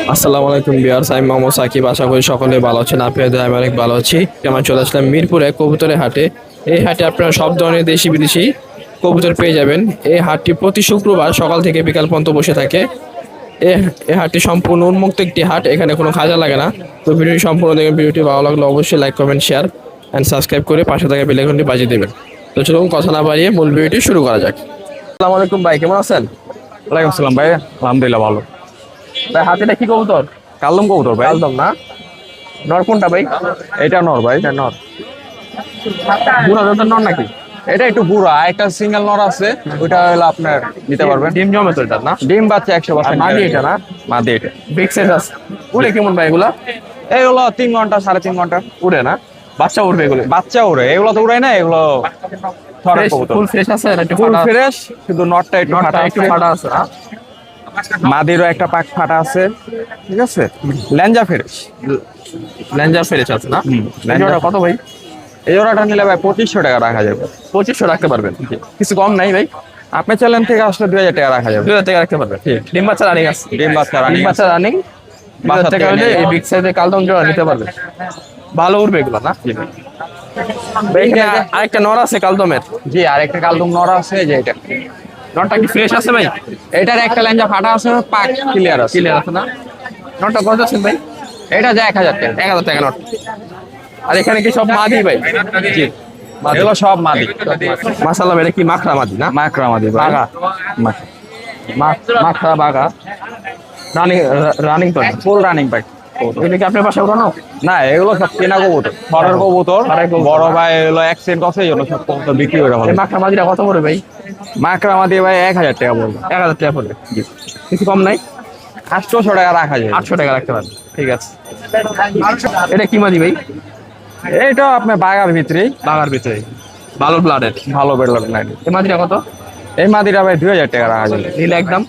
আসসালামু আলাইকুম ভিউয়ার্স, আমি মোহাম্মদ সাকিব। আশা করি সকলে ভালো আছেন। আপনাদের আমি অনেক ভালো আছি। আমরা চলে আসলাম মিরপুরে কবুতরের হাটে। এই হাটে আপনারা সব ধরনের দেশি বিদেশি কবুতর পেয়ে যাবেন। এই হাটটি প্রতি শুক্রবার সকাল থেকে বিকাল পর্যন্ত বসে থাকে। এই হাটটি সম্পূর্ণ উন্মুক্ত একটি হাট, এখানে কোনো খাজা লাগে না। তো ভিডিওটি সম্পূর্ণ দেখবেন। ভিডিওটি ভালো লাগলে অবশ্যই like comment share and subscribe করে পাশে থাকা বেল আইকনটি বাজিয়ে দেবেন। তো চলুন কথা না বাড়িয়ে মূল ভিডিওটি শুরু করা যাক। আসসালামু আলাইকুম ভাই, কেমন আছেন? ওয়ালাইকুম আসসালাম ভাই, আলহামদুলিল্লাহ ভালো। ভাই হাতেটা কি কবুতর? কালদম কবুতর ভাই। কালদম না? নর কোনটা ভাই? এটা নর ভাই। এটা নর। বুড়া জাতের নর নাকি? এটা একটু বুড়া, একটা সিঙ্গেল নর আছে, ওইটা হলো আপনার নিতে পারবেন। ডিম জমে তো এটা না? ডিম বাচ্চা 100%। মাদি এটা না? মাদি এটা। বিগ সাইজ আছে। উড়ে কেমন ভাই এগুলা? এইগুলো 3 ঘন্টা 3.5 ঘন্টা উড়ে না? বাচ্চা উড়বে এগুলো? বাচ্চা উড়ে, এগুলো তো উড়াই না, এগুলো ছড়া কবুতর। ফুল ফ্রেশ আছে না? একটু ফুল ফাটা? ফ্রেশ, শুধু নটটা একটু নরটা ফাটা একটু আছে। ফাটা আছে না? মাদিরও একটা পাক ফাটা আছে, ঠিক আছে। ল্যাঞ্জা ফ্রেশ। ল্যাঞ্জার ফ্রেশ আছে না? ল্যাঞ্জারটা কত ভাই? এই জোড়াটা নিলে ভাই 2500 টাকা রাখা যাবে। 2500 রাখতে পারবেন? কিছু কম নাই ভাই? আপনার চ্যানেল থেকে আসলে 2000 টাকা রাখা যাবে। 2000 টাকা রাখতে পারবেন। ডিম বাচ্চা রানিং আছে? ডিম বাচ্চা রানিং। ডিম বাচ্চা রানিং 2000 টাকা হলে এই বিগ সাইজের কালদম জোড়া নিতে পারবেন। ভালো উড়বে এগুলো না? ভাই এখানে আরেকটা নর আছে কালদমের। জি, আরেকটা কালদম নর আছে, যে এটা। নরটা কি ফ্রেশ আছে ভাই? এটার একটা ল্যাঞ্জা ফাটা আছে, পাক ক্লিয়ার আছে। ক্লিয়ার আছে না? নরটা কত আছে ভাই? এটা যায় 1000 টাকা। 1000 টাকা নট। আর এখানে কি সব মাদি ভাই? জি, এগুলো সব মাদি। মাশাআল্লাহ, এটা কি মাখরা মাদি না? মাকড়া মাদি ভাই। বাগা। মাখরা বাগা। রানিং রানিং তো ফুল রানিং ভাই। এটা কি আপনার পাশে উঠানো? না, এগুলো সব কেনা কবুতর, ঘরের কবুতর। ঘরের কবুতর। বড় ভাই হলো অ্যাক্সিডেন্ট আছে, এই জন্য সব কবুতর বিক্রি করে ভালো। এই মাখরা মাদিটা কত করে ভাই? মাকড়া মাদি ভাই 1000 টাকা বলবো। 1000 টাকা পড়বে। কিছু কম নাই? 800 টাকা রাখা যায়। 800 টাকা রাখতে পারবেন। ঠিক আছে। এটা কি মাদি ভাই? এইটা আপনার বাগার ভিতরে, বাগার ভিতরে ভালো ব্লাডের। ভালো বেরোল নাই। এই মাদিটা কত? এই মাদিটা ভাই 2000 টাকা রাখা যায়। নিলে একদম?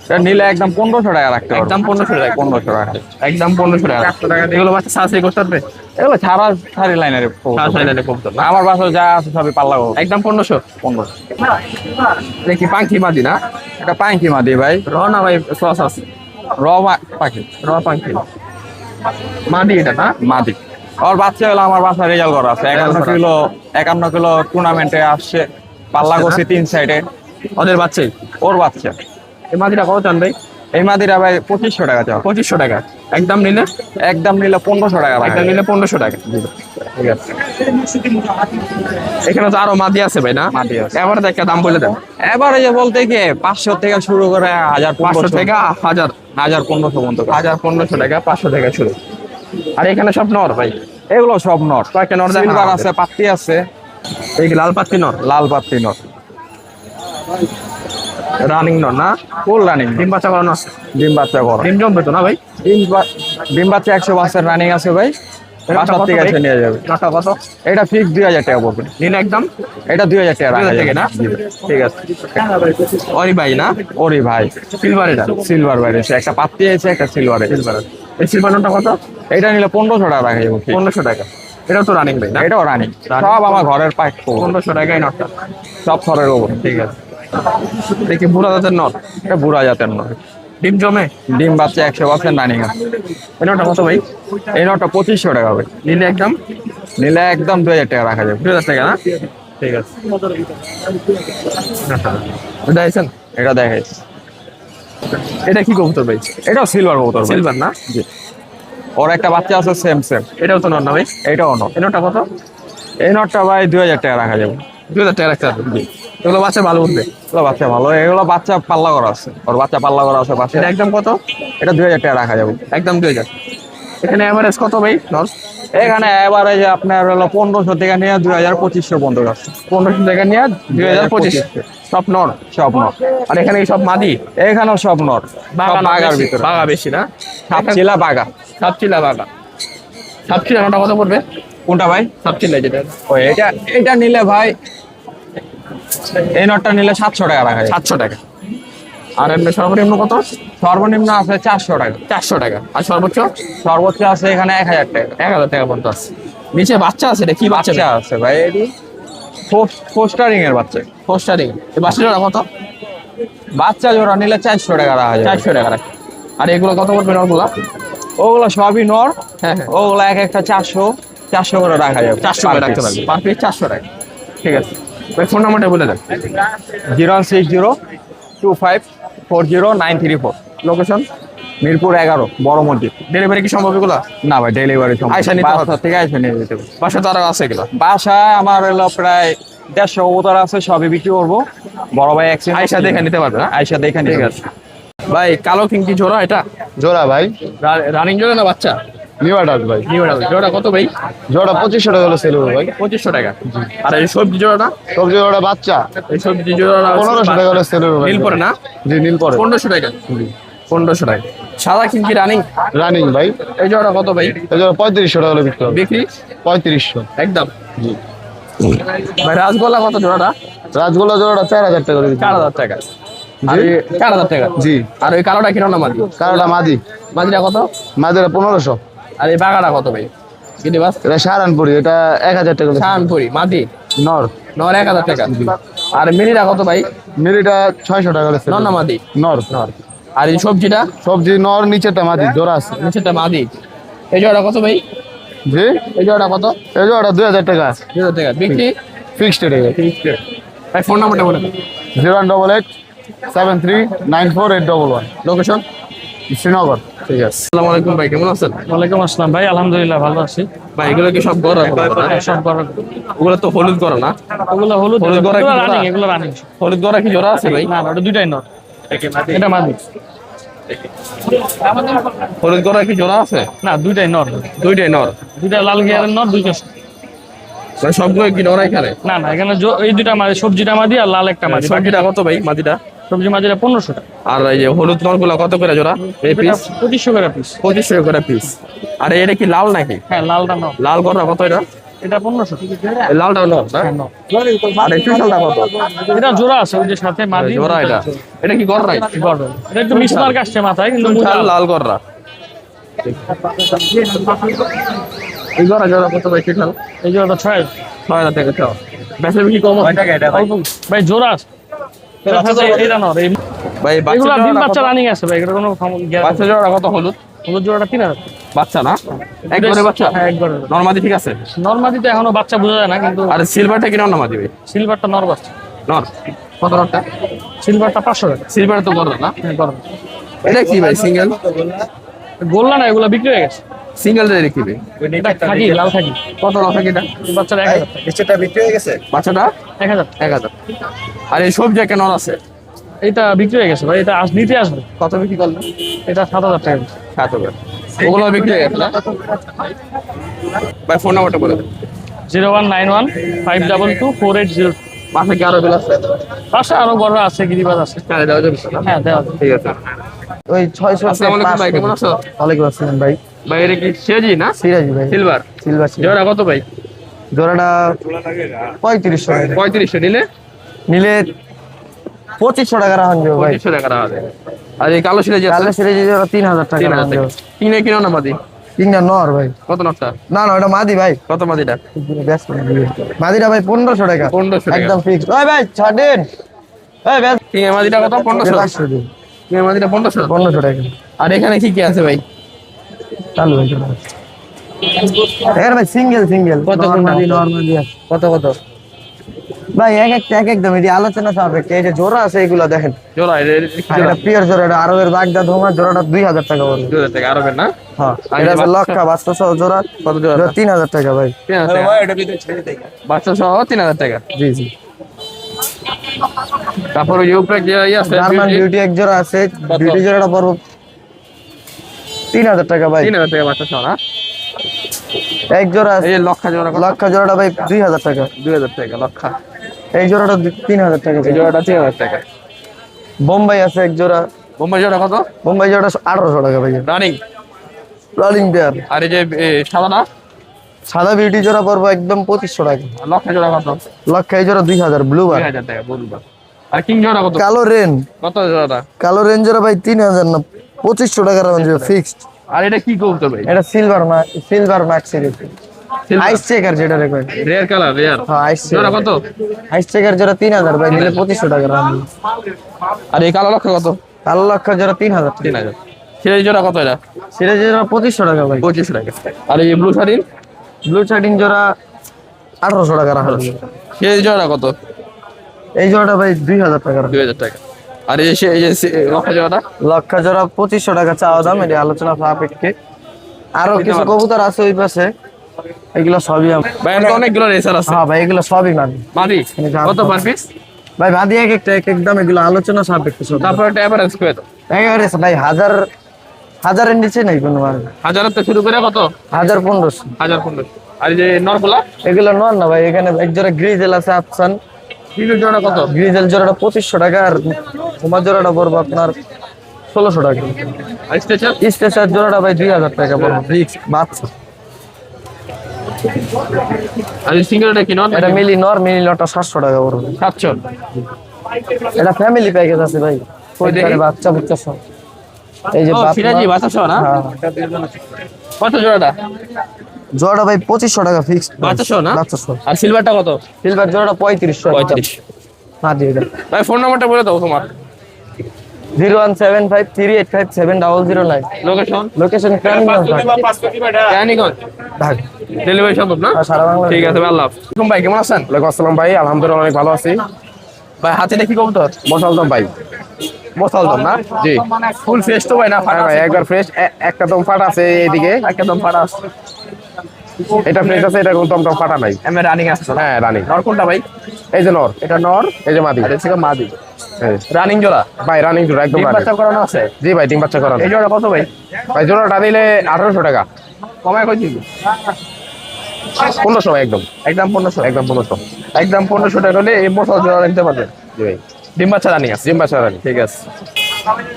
এটা নিলে একদম 1500 টাকা রাখতে পারবো। একদম 1500 টাকা? 1500 টাকা। একদম 1500 টাকা। এগুলো বাচ্চা সার্জারি করতে পারবে? এগুলো ছাড়ি লাইনের কবুতর। সার্জারি করতে না? আমার বাসায় যা আছে সবই পাল্লা কবুতর। একদম 1500? 1500। দেখি পাখি মাদি না? এটা পাঙ্কি মাদি ভাই। রনা ভাই ক্রস আছে? পাখি র পাখি মাদি এটা না? মাদি। ওর বাচ্চা হলো আমার বাসায় রেজাল্ট করা আছে। 51 কিলো টুর্নামেন্টে আসছে, পাল্লা করছে 3 সাইডে। ওদের বাচ্চাই? ওর বাচ্চা। এই মাদিটা কত চান ভাই? এই মাদিরা ভাই 2500 টাকা চাও। 2500 টাকা? একদম নিলে? একদম নিলে 1500 টাকা রাখা একদম যায়। নিলে 1500 টাকা। ঠিক আছে। এখানে তো আরো মাদি আছে ভাই না? মাদি আছে। এবার একটা দাম বলে দেন। এবারে যে বলতে কি 500 থেকে শুরু করে 1000 500 থেকে 1000? 1000 1500 পর্যন্ত। 1500 টাকা, 500 টাকা শুরু। আর এখানে সব নর ভাই? এগুলো সব নর। কয়েকটা নর দেখান সিলভার আমাদের। আছে, পাত্তি আছে। এই লাল পাত্তি নর? লাল পাত্তি নর। রানিং নর না? Full running. ডিম বাচ্চা করানো আছে? ডিম বাচ্চা করা। ডিম জমবে তো না ভাই? ডিম বাচ্চা 100% রানিং আছে ভাই। বাসার থেকে এসে নিয়ে যাবে। নটা কত? এটা ফিক্স 2000 টাকা পড়বে। নিলে একদম? এটা 2000 টাকা রাখা 2000 যাবে। টাকা না? ঠিক আছে। ওই ভাই না? ওরে ভাই, সিলভার এটা? সিলভার বাইরে একটা পাত্তি আছে, একটা সিলভার। সিলভার। এই সিলভার নটা কত? এটা নিলে 1500 টাকা রাখা যাবে। 1500 টাকা? এটাও তো রানিং ভাই না? এটাও রানিং। সব আমার ঘরের পাইক। 1500 টাকায় নটটা? সব থরের ওপর। ঠিক আছে। দেখি বুড়া জাতের নট। এটা বুড়া জাতের নয়। ডিম জমে? ডিম বাচ্চা 100% রানিং আছে। এই নটটা কত ভাই? এই নটটা 2500 টাকা হবে। নিলে একদম? নিলে একদম 2000 টাকা রাখা যাবে। 2000 টাকা না? ঠিক আছে। এটা আইছেন? এটা দেখাইছি। এটা কি কবুতর ভাই? এটাও সিলভার কবুতর ভাই। সিলভার না? জি। ওর একটা বাচ্চা আছে সেম। এটাও তো নট না ভাই? এটাও নট। এই নটটা কত? এই নটটা ভাই 2000 টাকা রাখা যাবে। 2000 টাকা রাখতে হবে? জি। এগুলো বাচ্চা ভালো উঠবে? এগুলো বাচ্চা ভালো, এগুলো বাচ্চা পাল্লা করা আছে। ওর বাচ্চা পাল্লা করা আছে বাচ্চা। এটা একদম কত? এটা 2000 টাকা রাখা যাবে। একদম 2000। এখানে এভারেজ কত ভাই নট? এখানে এবারে যে আপনার হলো 1500 টাকা নিয়ে 2500 পর্যন্ত আছে। 1500 টাকা নিয়ে 2025? সব নর? সব নর। আর এখানে সব মাদি? এখানেও সব নর। সব বাগার ভিতরে। বাগা বেশি না? সাপচিলা বাগা। সাপচিলা বাগা। সাপচিলা নটা কত পড়বে? কোনটা ভাই? সাপচিলা যেটা? ওই এটা নিলে ভাই, এই নটটা নিলে 700 টাকা রাখা যায়। 700 টাকা। আর এমনি সর্বনিম্ন কত? সর্বনিম্ন আছে 400 টাকা। 400 টাকা। আর সর্বোচ্চ? সর্বোচ্চ আছে এখানে 1000 টাকা। 1000 টাকা পর্যন্ত আছে। নিচে বাচ্চা আছে? এটা কি বাচ্চা? বাচ্চা আছে ভাই, এটি ফোস্টারিং এর বাচ্চা। পোস্টারিং। এই বাচ্চাটা কত? বাচ্চা জোড়া নিলে 400 টাকা রাখা যায়। 400 টাকা রাখে। আর এগুলো কত পড়বে নরগুলা? ওগুলা সবই নর। হ্যাঁ হ্যাঁ, ওগুলা এক একটা 400 করে রাখা যাবে। 400 করে রাখতে পারবে, পার পিস 400 টাকা। ঠিক আছে ভাই, ফোন নাম্বারটা বলে দেন। 016025400934। লোকেশন? মিরপুর 11 বড় মসজিদ। ডেলিভারি কি সম্ভব এগুলো? না ভাই, ডেলিভারি আইসা নিতে হবে? থেকে আইসা নিয়ে যেতে হবে। বাসা তো আরো আছে এগুলো? বাসায় আমার হলো প্রায় 150 কবুতর আছে, সবই বিক্রি করবো। বড় ভাই আইসা দেখে নিতে পারবে না? আইসা দেখে ঠিক আছে ভাই। কালো কিং কি জোড়া এটা? জোড়া ভাই, রানিং জোড়া না বাচ্চা? নিউ অ্যাডাল্ট ভাই। New model. জোড়া কত ভাই? জোড়া 2500 টাকা হলো সেল হবে ভাই। 2500 টাকা। আর এই সবজি জোড়াটা? সবজি জোড়া বাচ্চা এই সবজি জোড়াটা 1500 টাকা হলো সেল হবে ভাই। নীল পরে না? জি নীল পরে। 1500 টাকা। 1500 টাকা। সাদা কিং কি রানিং? রানিং ভাই। এই জোড়া কত ভাই? এই জোড়া 3500 টাকা হলো বিক্রি হবে। বিক্রি 3500 একদম। ভাই রাজগোল্লা কত জোড়াটা? রাজগোল্লা জোড়াটা 4000 টাকা করে বিক্রি হবে। 4000 টাকা। আর 4000 টাকা। জি। আর ওই কালোটা কিনো না মাদি? কারোটা মাদি, মাদিটা কত? মাদিরা 1500। আর এই বাগাটা কত ভাই? কিনে বাস এটা সারানপুরি, এটা 1000 টাকা করে। শানপুরি মাদি নর। নর 1000 টাকা। আর মিনিটা কত ভাই? মিরিটা 600 টাকা করে সেল নর না হবে। মাদি? নর। নর। আর এই সবজিটা? সবজি নর, নিচেরটা মাদি, জোড়া আছে। নিচেরটা মাদি। এই জোড়া কত ভাই? জি। এই জোড়া কত? এই জোড়াটা 2000 টাকা আছে। 2000 টাকা। বিক্রি ফিক্সড টাকা। ভাই ফোন নাম্বারটা বলে দিন। 0188739481। লোকেশন? শ্রীনগর। ঠিক আছে। আসসালামু আলাইকুম ভাই, কেমন আছেন? ওয়ালাইকুম আসসালাম ভাই, আলহামদুলিল্লাহ ভালো আছি। ভাই এগুলো কি সব গড়া? সব বড় ওগুলো তো হলুদ গড়া না? ওগুলো হলুদ হলুদ গড়া কি জোড়া? রানিং, এগুলো রানিং। হলুদ গড়া কি জোড়া আছে ভাই? না না, ওটা দুইটাই নট। এটা মাদি। হলুদ গড়া কি জোড়া আছে? না, দুইটাই নট। দুইটাই নর? দুইটা লাল গিয়ারের নট, দুইটা। মানে সবগুলো কি নর এখানে? না না, এখানে এই দুইটা মাদি, সবজিটা মাদি আর লাল একটা মাদি। সবজিটা কত ভাই মাদিটা? সবজি মাদিটা 1500 টাকা। আর এই যে হলুদ নরগুলো কত করে জোড়া? এই পিস 2500 করে পিস। 2500 করে পিস। আর এটা কি লাল নাকি? হ্যাঁ, লালটা নট। লাল গড়া কত এটা? এটা 1500 টাকা। এই লালটা নর না? হ্যাঁ, নট। আর এই চুইশালটা কত? এটা জোড়া আছে, ওই যে সাথে মাদি। জোড়া এটা? এটা কি গড় নাই? গড়। এটা একটু মিসমার্ক আসছে মাথায়, কিন্তু চুইশাল লাল গড়া। এই গড়া জোড়া কত ভাই চুইশাল? এই জোড়াটা 6000। 6000 টাকা চাও। বেশি বেশি কম আছে? অল্প ভাই, জোড়া আছে। এটা সাথে এটা নট। ভাই এগুলো বাচ্চা ডিম জোড়া বাচ্চা কত? রানিং আছে ভাই, এটা কোনো বাচ্চা জোড়া কত হলুদ? হলুদ জোড়াটা 3000। বাচ্চা না? একবারে বাচ্চা? হ্যাঁ, একবারে। নরমাদি ঠিক আছে? নরমাদি তো এখনো বাচ্চা বোঝা যায় না, কিন্তু আর সিলভারটা কি নরমাদি ভাই? সিলভারটা নর বাচ্চা। নর কত নরটা? সিলভারটা 500 টাকা। সিলভার তো বড় না? হ্যাঁ, গরম। এটা কি ভাই সিঙ্গেল? গোল্লা না, এগুলো বিক্রি হয়ে গেছে। সিঙ্গেল রেডি কি ভাই? এটা খাকি, লাল খাকি। কত লক্ষ কিটা? বাচ্চাটা 1000 টাকা। বাচ্চাটা 1000। 1000। আর এই সবজি একটা নর আছে, এটা বিক্রি হয়ে গেছে ভাই, এটা নিতে আসবে। কত বিক্রি করলেন? এটা 7000 টাকা। 7000। ওগুলো বিক্রি হয়ে গেছে না? ভাই ফোন নাম্বারটা বলে দেন। 01915224802। মাসে কি আরো বিল আছে? পাশে আরো বড় আছে, গিরিবাজ আছে। হ্যাঁ দেওয়া যাবে না? হ্যাঁ, দেওয়া যাবে। ঠিক আছে। ওই 600 আসসালামু আলাইকুম ভাই, কেমন আছো? ওয়ালাইকুম আসসালাম ভাই। ভাই এটা কি সেজি না? সিরাজি ভাই। সিলভার সিলভার জোড়া কত ভাই? জোড়াটা 3500 টাকা। 3500 নিলে নিলে 2500 টাকা রাখুন যাবে ভাই। 2500 টাকা রাখা যাবে। আর এই কালো সিরাজি আছে? কালো সিরাজি জোড়া 3000 টাকা 3000 রাখুন টাকা। যাবে। কিনে কিনো না মাদি? তিনটা নর ভাই। কত নটটা? না না, ওটা মাদি ভাই। কত মাদিটা? মাদিটা ভাই 1500 টাকা। 1500 টাকা। একদম ফিক্স। ওই ভাই ছাড়েন। এই ভাই কিনে মাদিটা কত? 1500। 500 দিন। কিনে মাদিটা 1500। 1500 টাকা। আর এখানে কি কি আছে ভাই? চালু ভাই চলো। এখানে ভাই সিঙ্গেল কত কোনটা? নরমালি আছে। কত কত? ভাই এক একদম এটি আলোচনা সাপেক্ষে। এই যে জোড়া আছে এগুলা দেখেন। জোড়া আর এটা পিওর জোড়া, এটা আরবের বাগদা ধোমা জোড়াটা 2000 টাকা পড়বে। 2000 টাকা আরবের না? হ্যাঁ, আর এটা এই আছে বাচ্চা? লক্ষা বাচ্চা সহ জোড়া। কত জোড়া? জোড়া 3000 টাকা ভাই। 3000 টাকা। বাচ্চা সহ 3000 টাকা। জি জি। তারপর ওই উপরে যে আছে জার্মান বিউটি এক জোড়া আছে, বিউটি জোড়াটা পড়বে 3000 টাকা ভাই। 3000 টাকা বাচ্চা সহ না? এক জোড়া এই আছে যে লক্ষা জোড়া কত? লক্ষা জোড়াটা ভাই 2000 টাকা। 2000 টাকা লক্ষা। এই জোড়াটা 3000 টাকা এই ভাই। জোড়াটা 3000 টাকা। বোম্বাই আছে এক জোড়া, বোম্বাই জোড়া কত? বোম্বাই জোড়া 1800 টাকা ভাই। রানিং। Running pair. আর এই যে সাদাটা? সাদা বিউটি জোড়া পড়বে একদম 2500 টাকা। আর লক্ষা জোড়া কত? লক্ষা এই জোড়া 2000 ব্লু বার। 2000 টাকা বলবা। আর কিং জোড়া কত? কালো রেন, কত জোড়াটা? কালো রেন জোড়া ভাই 3000 না 2500 টাকা রাখুন ফিক্সড। আর এটা কি কবুতর ভাই? এটা silver max series. Ice checker যেটা রেকর্ড। Rare colour rare. হ্যাঁ আইস জোড়া কত? আইস চেকার জোড়া 3000 ভাই, নিলে 2500 টাকা রাখুন। আর এই কালো লক্ষা কত? কালো লক্ষা জোড়া 3000 টাকা। 3000। সিরাজি জোড়া কত এটা? সিরাজি জোড়া 2500 টাকা ভাই। 2500 টাকা। আর এই ব্লু শাড়ির ব্লু চার্টিং জোড়া 1800 টাকা রাখা। সিরাজি জোড়া কত? এই জোড়াটা ভাই 2000 টাকা রাখা। 2000 টাকা। আর এই যে লক্ষা জোড়াটা লক্ষা জোড়া 2500 টাকা চাওয়া দাম, এটা আলোচনা সাপেক্ষে। আরো কিছু কবুতর আছে ওই পাশে, এগুলো সবই ভাই এখানে অনেকগুলো রেসার আছে। হ্যাঁ ভাই, এগুলো সবই মাদি। মাদি কত পার পিস? ভাই মাদি এক একটা এক এক দাম, এগুলো আলোচনা সাপেক্ষে সব। তারপর একটা এভারেজ করে দাও। একেবারে ভাই হাজারের নিচে নেই কোনো মাল। হাজারের থেকে শুরু করে কত? 1500। 1500। আর এই যে নরগুলা এগুলো নন না ভাই, এখানে এক জোড়া গ্রিজেল আছে আফসান। গ্রিজেল জোড়া কত? গ্রিজেল জোড়াটা 2500 টাকা, আর তোমার জোড়াটা পড়বো আপনার 1600 টাকা। আর স্ট্রেচার? স্টেশন জোড়াটা ভাই 2000 টাকা পড়বো। রিক্স বাচ্চা। আর এই সিঙ্গেলটা কি নন? এটা মিলি নটটা 700 টাকা পড়বে। 700। এটা ফ্যামিলি প্যাকেজ আছে ভাই, ওই দেখি। ওইখানে বাচ্চা বুচ্চা সব। এই যে ও বাপ সিরাজি মা। বাচ্চা সহ না? হ্যাঁ। কত জোড়াটা? জোড়াটা ভাই 2500 টাকা ফিক্সড। বাচ্চা সহ না? বাচ্চা সহ। আর সিলভারটা কত? সিলভার জোড়াটা 3500। 35। হ্যাঁ দিয়ে দেন। ভাই ফোন নাম্বারটা বলে দাও তোমার। 01753857009। Location? Location Keraniganj Raniganj. Dhaka. Delivery সম্ভব না? সারা বাংলা। ঠিক আছে ভাই, আল্লাহ হাফেজ। ভাই কেমন আছেন? ওয়ালাইকুম আসসালাম ভাই, আলহামদুলিল্লাহ অনেক ভালো আছি। ভাই হাতে দেখি কবুতর মোসালদম ভাই। মোসালদম না? জি ফুল ফ্রেশ তো ভাই না? হ্যাঁ ভাই, একবার ফ্রেশ, একটা দম ফাটা আছে এইদিকে, একদম ফাটা আছে। এটা ফ্রেশ আছে, এটা কোনো দম ফাটা নাই। এমএ রানিং আছে তো? হ্যাঁ রানিং। নর কোনটা ভাই? এই যে নর, এটা নর, এই যে মাদি। আর এটা মাদি। হ্যাঁ। রানিং জোড়া? ভাই রানিং জোড়া, একদম ডিম রানিং। বাচ্চা করানো আছে? জি ভাই, ডিম বাচ্চা করানো। এই জোড়া কত ভাই? ভাই জোড়াটা নিলে 1800 টাকা। কমায় কই দিবি? 1500 একদম, একদম 1500। একদম 1500। একদম 1500 টাকা হলে এই মোসাল জোড়া নিতে পারবেন। জি ভাই, ডিম বাচ্চা রানিং আছে? ডিম বাচ্চা রানিং। ঠিক আছে।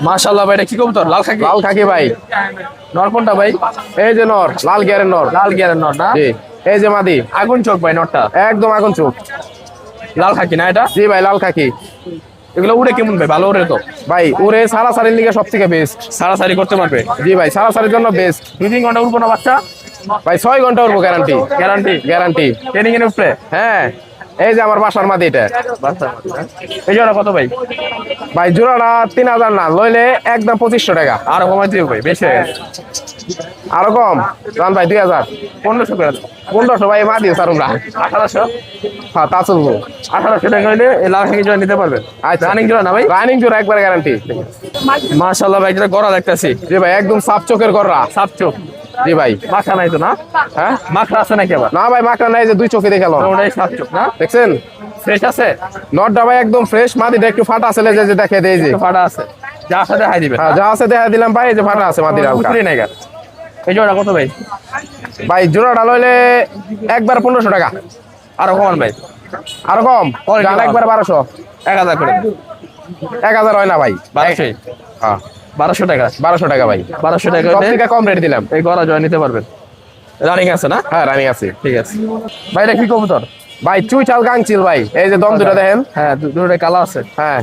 মাশাআল্লাহ ভাই, এটা কি কবুতর? লাল খাকি? লাল খাকি ভাই। নর কোনটা ভাই? এই যে নর, লাল গিয়ারের নর। লাল গিয়ারের নর না? জি, এই যে মাদি। আগুন চোখ ভাই নরটা। একদম আগুন চোখ। লাল খাকি না এটা? জি ভাই, লাল খাকি। এগুলো উড়ে কেমন ভাই? ভালো উড়ে তো? ভাই উড়ে সারাসারির লিগে সব থেকে বেস্ট। সারাসারি করতে পারবে? জি ভাই, সারাসারির জন্য বেস্ট। 2-3 ঘন্টা উড়বো না বাচ্চা? ভাই 6 ঘন্টা উড়বো, গ্যারান্টি। গ্যারান্টি? গ্যারান্টি। ট্রেনিং এর উপরে? হ্যাঁ, এই যে আমার বাসার মাদি এটা। বাচ্চা এই জোড়া কত ভাই? ভাই জোড়াটা 3000 না, লইলে একদম 2500 টাকা। আরো কমাই দিও ভাই, বেশি হয়ে গেছে। আরো কম জান ভাই, 2000। 1500 করে দাও। 1500 ভাই, মা দিও সারুমরা। 1800? হ্যাঁ তা চলবো। 1800 টাকা হইলে এই লাল খাকি জোড়া নিতে পারবেন। আচ্ছা, রানিং জোড়া না ভাই? রানিং জোড়া একবার গ্যারান্টি। মাশাআল্লাহ ভাই, যেটা গড়া দেখতেছি। জি ভাই, একদম সাফ চোখের গররা। সাপ চোখ। জি ভাই। মাখা নাই তো না? হ্যাঁ, মাখা আছে নাকি আবার? না ভাই মাকড়া নাই, যে দুই চোখে দেখালো। ওটাই সাপ চোখ না? দেখছেন ফ্রেশ আছে? নটটা ভাই একদম ফ্রেশ, মাদিটা একটু ফাটা আছে, যে দেখে দেই যে। একটু ফাটা আছে? যা আছে দেখাই দিবেন। হ্যাঁ, যা আছে দেখা দিলাম ভাই, এই যে ফাটা আছে মাদির হালকা। উতরি নাই গা। এই জোড়া কত ভাই? ভাই জোড়াটা লইলে একবার 1500 টাকা। আরো কমান ভাই? আরো কম জান, একবার 1200। 1000 করে। 1000 হয় না ভাই। 1200? হ্যাঁ, 1200 টাকা? 1200 টাকা ভাই। 1200 টাকা সব হলে থেকে কম রেট দিলাম। এই গড়া জয় নিতে পারবেন। রানিং আছে না? হ্যাঁ রানিং আছে। ঠিক আছে ভাই। এটা কি কবুতর? ভাই চুইঠাল গাংচিল ভাই, এই যে দম দুটো দেখেন। হ্যাঁ, দুটোই কালা আছে। হ্যাঁ,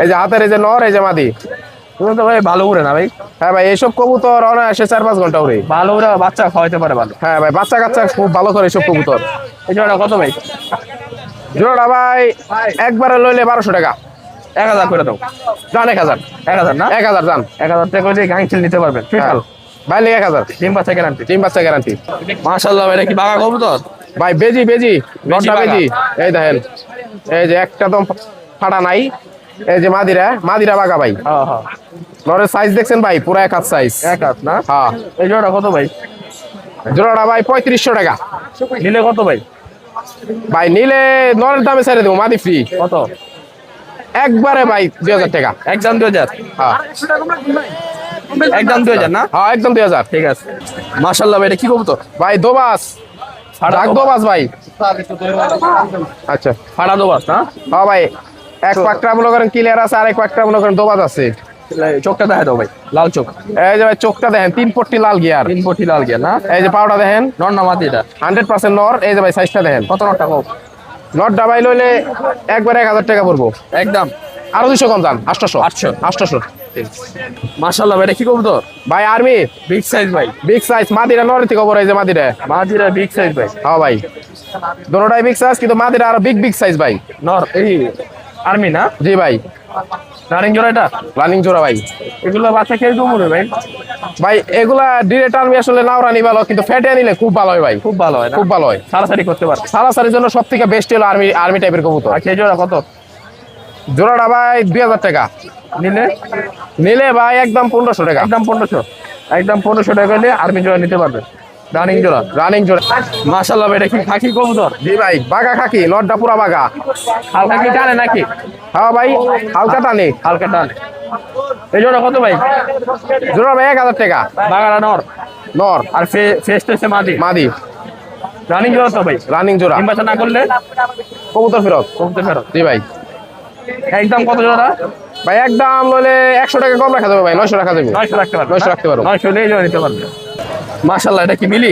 এই যে হাতের এই যে নর, এই যে মাদি। তুমি তো ভাই ভালো উড়ে না ভাই? হ্যাঁ ভাই, এইসব কবুতর অনায়াসে 4-5 ঘন্টা উড়ে। ভালো উড়ে বাচ্চা খাওয়াইতে পারে ভালো। হ্যাঁ ভাই, বাচ্চা কাচ্চা খুব ভালো করে এইসব কবুতর। এই জোড়া কত ভাই? জোড়াটা ভাই একবারে লইলে 1200 টাকা। 1000 করে দাও। জান 1000। 1000 না? 1000 জান। 1000 টাকা হলে গাংচিল নিতে পারবেন। ফিটাল ভাই লেগে 1000। ডিম বাচ্চা গ্যারান্টি? ডিম বাচ্চা গ্যারান্টি। মাশাআল্লাহ ভাই, এটা কি বাঘা কবুতর? ভাই বেজি বেজি, নটটা বাঘা। বেজি। এই দেখেন, এই যে একটা দম ফাটা নাই। এই যে মাদিরা বাগা ভাই। হ্যাঁ হ্যাঁ। নরের সাইজ দেখছেন ভাই, পুরো এক হাত সাইজ। এক হাত না? হ্যাঁ, এই জোড়া কত ভাই? জোড়াটা ভাই 3500 টাকা। নিলে কত ভাই? ভাই নিলে নরের দামে ছেড়ে দেবো, মাদি ফ্রি। কত? একবারে ভাই 2000 টাকা। একদম 2000? হ্যাঁ একদম 2000 না? হ্যাঁ, একদম 2000। ঠিক আছে। মাশাআল্লাহ ভাই, এটা কি কবুতর? ভাই দোবাস, ডাক দোবাস ভাই। আচ্ছা, ফাড়া দোবাস না? হ্যাঁ ভাই, এক পাকটা মনে করেন ক্লিয়ার আছে, আর এক পাকটা মনে করেন দোবাস আছে। চোখটা দেখা দাও ভাই, লাল চোখ। এই যে ভাই চোখটা দেখেন, 3 পট্টি লাল গিয়ার। 3 পটি লাল গিয়া না? এই যে পাউডার দেখেন, নর না মাদি এটা? 100% নর। এই যে ভাই সাইজটা দেখেন। কত নরটা কম? নট ডাবাই লইলে একবার 1000 টাকা পড়বো। একদম আরো 200 কম যান, 800। 800। মাশাআল্লাহ ভাই, এটা কি কবুতর? ভাই আর্মি, বিগ সাইজ ভাই। Big size. মাদিরা নরের থেকে বড়, এই যে মাদিরা। মাদিরা বিগ সাইজ ভাই। হ্যাঁ ভাই, দোনোটাই বিগ সাইজ, কিন্তু মাদিরা আরো বিগ সাইজ ভাই। নর এই আর্মি না? জি ভাই। রানিং জোড়া এটা? রানিং জোড়া ভাই। এগুলো বাচ্চা কিরকম হবে ভাই? ভাই এগুলা ডিরেক্ট আর্মি আসলে নাওরানি ভালো, কিন্তু ফেটে নিলে খুব ভালো হয় ভাই, খুব ভালো হয় না? খুব ভালো হয়। সারাসারি করতে পারে। সারাসারির জন্য সব থেকে বেস্ট হলো আর্মি, আর্মি টাইপের কবুতর। আর সেই জোড়া কত? জোড়াটা ভাই 2000 টাকা। নিলে? নিলে ভাই একদম 1500 টাকা। একদম 1500, একদম 1500 টাকা হলে আর্মি জোড়া নিতে পারবে। রানিং জোড়া? রানিং জোড়া। মাশাআল্লাহ ভাই, এটা কি খাকি কবুতর? জি ভাই, বাগা খাকি, নটটা পুরা বাগা। হালকা কি টানে নাকি? হ্যাঁ ভাই, হালকা টানে। হালকা টানে। এই জোড়া কত ভাই? জোড়া ভাই 1000 টাকা। বাগাড়া নর নর আর ফেস টেসে মাদি। মাদি। রানিং জোড়া তো ভাই? রানিং জোড়া। ডিম বাচ্চা না করলে কবুতর ফেরত। কবুতর ফেরত। জি ভাই। একদম কত জোড়া ভাই? একদম লইলে 100 টাকা কম রাখা যাবে ভাই, 900 রাখা যাবে। 900 রাখতে পারবে? 900 রাখতে পারো। 900 হলে এই জোড়া নিতে পারবে। মাশাআল্লাহ, এটা কি মিলি?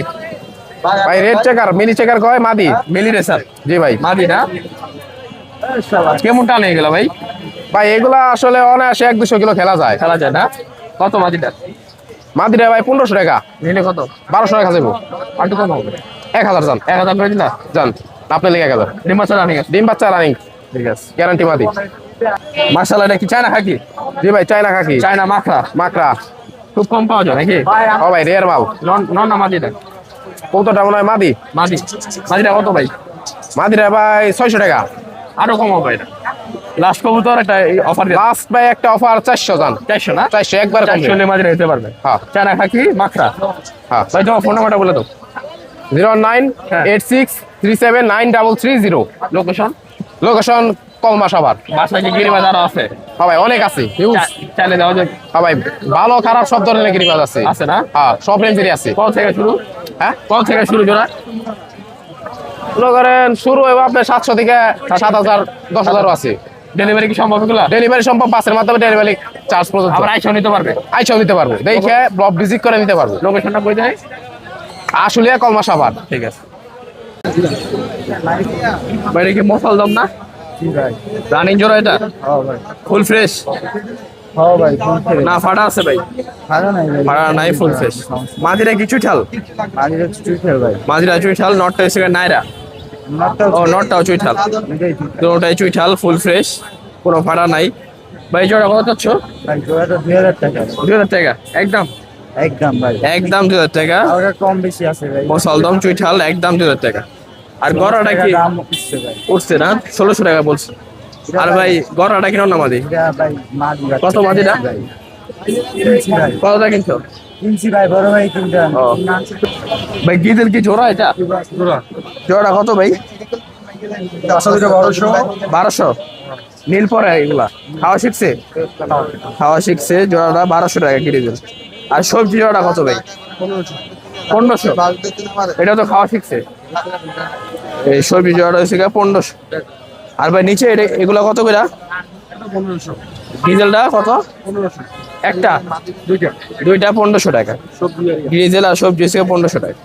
ভাই রেড চেকার, মিনি চেকার কয় মাদি। মিলি রেসার? জি ভাই। মাদি না? কেমন টানে গেল ভাই? ভাই এগুলা আসলে অনায়াসে 1-200 কিলো খেলা যায়। খেলা যায় না? কত মাদিটা? মাদিরা ভাই 1500 টাকা। নিলে কত? 1200 টাকা যাবো। আর তো কম হবে। 1000 যান। 1000 করে দিলা? যান, আপনি লিখে 1000। ডিম বাচ্চা রানিং আছে? ডিম বাচ্চা রানিং, ঠিক আছে। গ্যারান্টি মাদি। মাশাআল্লাহ, এটা কি চায়না খাকি? জি ভাই, চায়না খাকি, চায়না মাখরা? মাকড়া। খুব কম পাওয়া যায় নাকি? ও ভাই রেয়ার মাল। নন না মাদিটা? কৌতোটা মনে হয় মাদি। মাদি। মাদিটা কত ভাই? মাদিরা ভাই 600 টাকা। আরো কম হবে এটা। লাস্ট কবুতর একটা অফার দিয়ে লাস্ট ভাই একটা অফার 400 যান। 400 না? 400 একবার কম। 400 হলে মাদিরা নিতে পারবে। হ্যাঁ চায়না খাকি মাখরা। হ্যাঁ। ভাই তোমার ফোন নাম্বারটা বলে দাও। 09863793330। লোকেশন? লোকেশন কলমা সাভার। বাসায় কি গিরিবাজ আরো আছে? হ্যাঁ ভাই, অনেক আছে, হিউজ। চাইলে দেওয়া যায়? হ্যাঁ ভাই, ভালো খারাপ সব ধরনের গিরিবাজ আছে। আছে না? হ্যাঁ, সব রেঞ্জেরই আছে। কত থেকে শুরু? হ্যাঁ, কত থেকে শুরু জোড়া? মনে করেন শুরু হবে আপনার 700 থেকে 7000, 10000 আছে। ডেলিভারি কি সম্ভব এগুলা? ডেলিভারি সম্ভব, বাসের মাধ্যমে ডেলিভারি চার্জ পর্যন্ত। আবার আইসাও নিতে পারবে? আইসাও নিতে পারবো, দেখে ব্লক ভিজিট করে নিতে পারবো। লোকেশনটা কই যায়? আশুলিয়া কলমা সাভার। ঠিক আছে। ভাই এটা কি মশাল দম না? রানিং জোড়া এটা? ফুল ফ্রেশ না ফাটা আছে ভাই? ফাটা নাই, ফুল ফ্রেশ। মাদিরা কি চুইঠাল? মাদিরা চুইঠাল, নটটা এসে নাইরা। ও নটটাও চুইঠাল, দুটোটাই চুইঠাল, ফুল ফ্রেশ, কোনো ফাটা নাই। ভাই জোড়া কত চাচ্ছ? 2000 টাকা একদম? একদম ভাই, একদম 2000 টাকা। কম বেশি আছে ভাই। মশালদম চুইঠাল একদম 2000 টাকা। আর গড়াটা কি উঠছে না? 1600 টাকা বলছে। আর ভাই গড়াটা কিনো না মাদি? কত মাদিটা? কতটা কিনছো? বড় ভাই কিনতে ও। ভাই গিদেল কি জোড়া এটা? জোড়া কত ভাই? 1200। নীল পরে এগুলা খাওয়া শিখছে? খাওয়া শিখছে। জোড়াটা 1200 টাকা কিনে দিল। আর সবজি জোড়াটা কত ভাই? 1500। এটা তো খাওয়া শিখছে। এই সবজি জোড়াটা হচ্ছে 1500। আর ভাই নিচে এগুলা কত করে? 1500। ডিজেলটা কত? 1500 একটা? দুইটা 1500 টাকা। ডিজেল আর সবজি হচ্ছে 1500 টাকা।